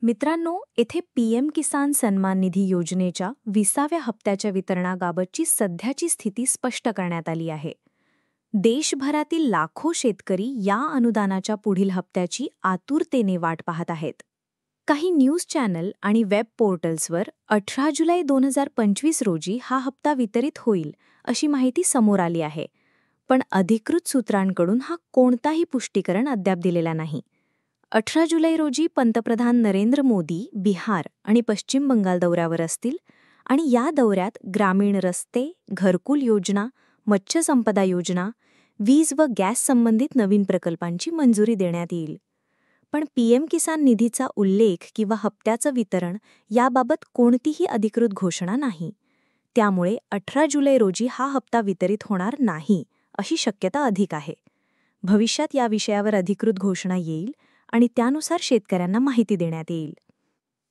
मित्रांनो, येथे पीएम किसान सन्मान निधी योजनेच्या 20व्या हप्त्याच्या वितरणाबाबतची सध्याची स्थिती स्पष्ट करण्यात आली आहे. देशभरातील लाखो शेतकरी या अनुदानाच्या पुढील हप्त्याची आतुरतेने वाट पाहत आहेत. काही न्यूज चॅनल आणि वेब पोर्टल्सवर 18 जुलै 2025 रोजी हा हप्ता वितरित होईल अशी माहिती समोर आली आहे. पण अधिकृत सूत्रांकडून हा कोणताही पुष्टीकरण अद्याप दिलेला नाही. 18 जुलै रोजी पंतप्रधान नरेंद्र मोदी बिहार आणि पश्चिम बंगाल दौऱ्यावर असतील आणि या दौऱ्यात ग्रामीण रस्ते, घरकुल योजना, मत्स्य संपदा योजना, वीज व गॅस संबंधित नवीन प्रकल्पांची मंजुरी देण्यात येईल. पण पीएम किसान निधीचा उल्लेख किंवा हप्त्याचं वितरण याबाबत कोणतीही अधिकृत घोषणा नाही. त्यामुळे 18 जुलै रोजी हा हप्ता वितरित होणार नाही अशी शक्यता अधिक आहे. भविष्यात या विषयावर अधिकृत घोषणा येईल आणि त्यानुसार शेतकऱ्यांना माहिती देण्यात येईल.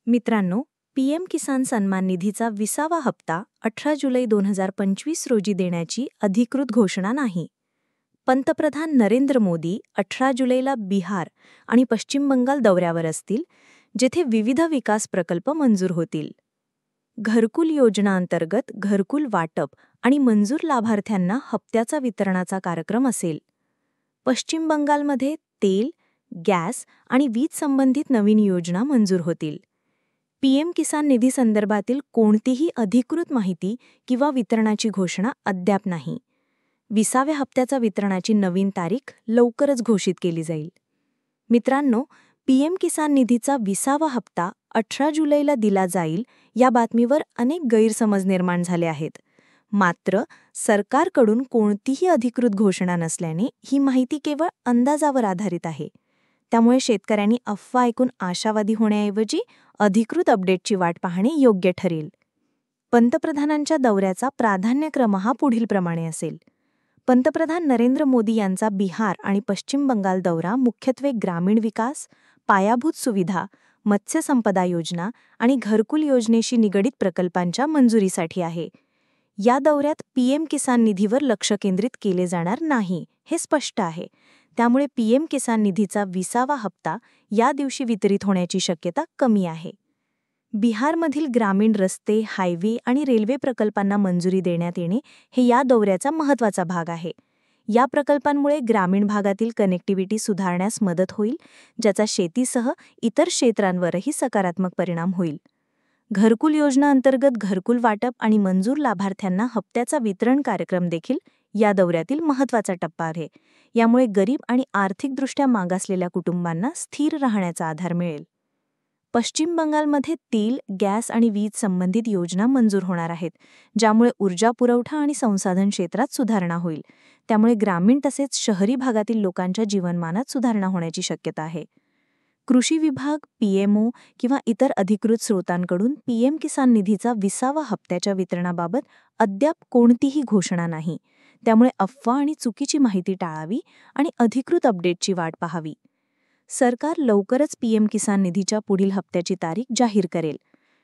मित्रांनो, पीएम किसान सन्मान निधीचा 20वा हप्ता 18 जुलै 2025 रोजी देण्याची अधिकृत घोषणा नाही. पंतप्रधान नरेंद्र मोदी 18 जुलैला बिहार आणि पश्चिम बंगाल दौऱ्यावर असतील, जेथे विविध विकास प्रकल्प मंजूर होतील. घरकुल योजना अंतर्गत घरकुल वाटप आणि मंजूर लाभार्थ्यांना हप्त्याचा वितरणाचा कार्यक्रम असेल. पश्चिम बंगालमध्ये तेल, गॅस आणि वीज संबंधित नवीन योजना मंजूर होतील. पीएम किसान निधी संदर्भातील कोणतीही अधिकृत माहिती किंवा वितरणाची घोषणा अद्याप नाही. 20व्या हप्त्याचा वितरणाची नवीन तारीख लवकरच घोषित केली जाईल. मित्रांनो, पीएम किसान निधीचा 20वा हप्ता 18 जुलैला दिला जाईल या बातमीवर अनेक गैरसमज निर्माण झाले आहेत. मात्र सरकारकडून कोणतीही अधिकृत घोषणा नसल्याने ही माहिती केवळ अंदाजावर आधारित आहे. त्यामुळे शेतकऱ्यांनी अफवा ऐकून आशावादी होण्याऐवजी अधिकृत अपडेटची वाट पाहणे योग्य ठरेल. पंतप्रधानांच्या दौऱ्याचा प्राधान्यक्रम हा पुढीलप्रमाणे असेल. पंतप्रधान नरेंद्र मोदी यांचा बिहार आणि पश्चिम बंगाल दौरा मुख्यत्वे ग्रामीण विकास, पायाभूत सुविधा, मत्स्य संपदा योजना आणि घरकुल योजनेशी निगडित प्रकल्पांच्या मंजुरीसाठी आहे. या दौऱ्यात पीएम किसान निधीवर लक्ष केंद्रित केले जाणार नाही हे स्पष्ट आहे. त्यामुळे पीएम किसान निधीचा 20वा हप्ता या दिवशी वितरित होण्याची शक्यता कमी आहे. बिहारमधील ग्रामीण रस्ते, हायवे आणि रेल्वे प्रकल्पांना मंजुरी देण्यात येणे हे या दौऱ्याचा महत्त्वाचा भाग आहे. या प्रकल्पांमुळे ग्रामीण भागातील कनेक्टिव्हिटी सुधारण्यास मदत होईल, ज्याचा शेतीसह इतर क्षेत्रांवरही सकारात्मक परिणाम होईल. घरकुल योजना अंतर्गत घरकुल वाटप आणि मंजूर लाभार्थ्यांना हप्त्याचा वितरण कार्यक्रम देखील या दौऱ्यातील महत्त्वाचा टप्पा आहे. यामुळे गरीब आणि आर्थिकदृष्ट्या मागासलेल्या कुटुंबांना स्थिर राहण्याचा आधार मिळेल. पश्चिम बंगालमध्ये तेल, गॅस आणि वीज संबंधित योजना मंजूर होणार आहेत, ज्यामुळे ऊर्जा पुरवठा आणि संसाधन क्षेत्रात सुधारणा होईल. त्यामुळे ग्रामीण तसेच शहरी भागातील लोकांच्या जीवनमानात सुधारणा होण्याची शक्यता आहे. कृषी विभाग, पीएमओ किंवा इतर अधिकृत स्रोतांकडून पीएम किसान निधीचा 20वा हप्त्याच्या वितरणाबाबत अद्याप कोणतीही घोषणा नाही. त्यामुळे अफवा आणि चुकीची माहिती टाळावी आणि अधिकृत अपडेटची वाट पाहावी. सरकार लवकरच पीएम किसान निधीच्या पुढील हप्त्याची तारीख जाहीर करेल.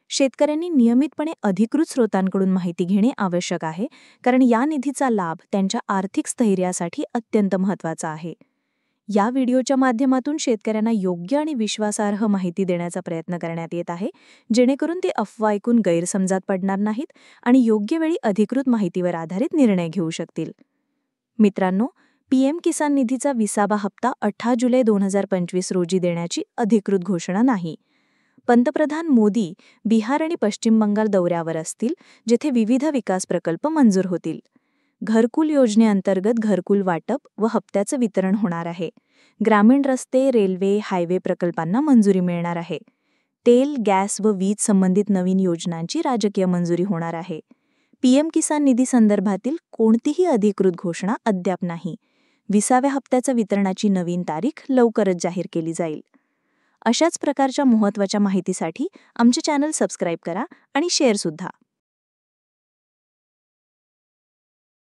शेतकऱ्यांनी नियमितपणे अधिकृत स्रोतांकडून माहिती घेणे आवश्यक आहे, कारण या निधीचा लाभ त्यांच्या आर्थिक स्थैर्यासाठी अत्यंत महत्त्वाचा आहे. या व्हिडिओच्या माध्यमातून शेतकऱ्यांना योग्य आणि विश्वासार्ह माहिती देण्याचा प्रयत्न करण्यात येत आहे, जेणेकरून ते अफवा ऐकून गैरसमजात पडणार नाहीत आणि योग्य वेळी अधिकृत माहितीवर आधारित निर्णय घेऊ शकतील. मित्रांनो, पीएम किसान निधीचा 20वा हप्ता 18 जुलै 2025 रोजी देण्याची अधिकृत घोषणा नाही. पंतप्रधान मोदी बिहार आणि पश्चिम बंगाल दौऱ्यावर असतील, जेथे विविध विकास प्रकल्प मंजूर होतील. घरकुल योजनेअंतर्गत घरकुल वाटप व हप्त्याचं वितरण होणार आहे. ग्रामीण रस्ते, रेल्वे, हायवे प्रकल्पांना मंजुरी मिळणार आहे. तेल, गॅस व वीज संबंधित नवीन योजनांची राजकीय मंजुरी होणार आहे. पीएम किसान निधी संदर्भातील कोणतीही अधिकृत घोषणा अद्याप नाही. 20व्या हप्त्याच्या वितरणाची नवीन तारीख लवकरच जाहीर केली जाईल. अशाच प्रकारच्या महत्त्वाच्या माहितीसाठी आमचे चॅनल सबस्क्राईब करा आणि शेअर सुद्धा.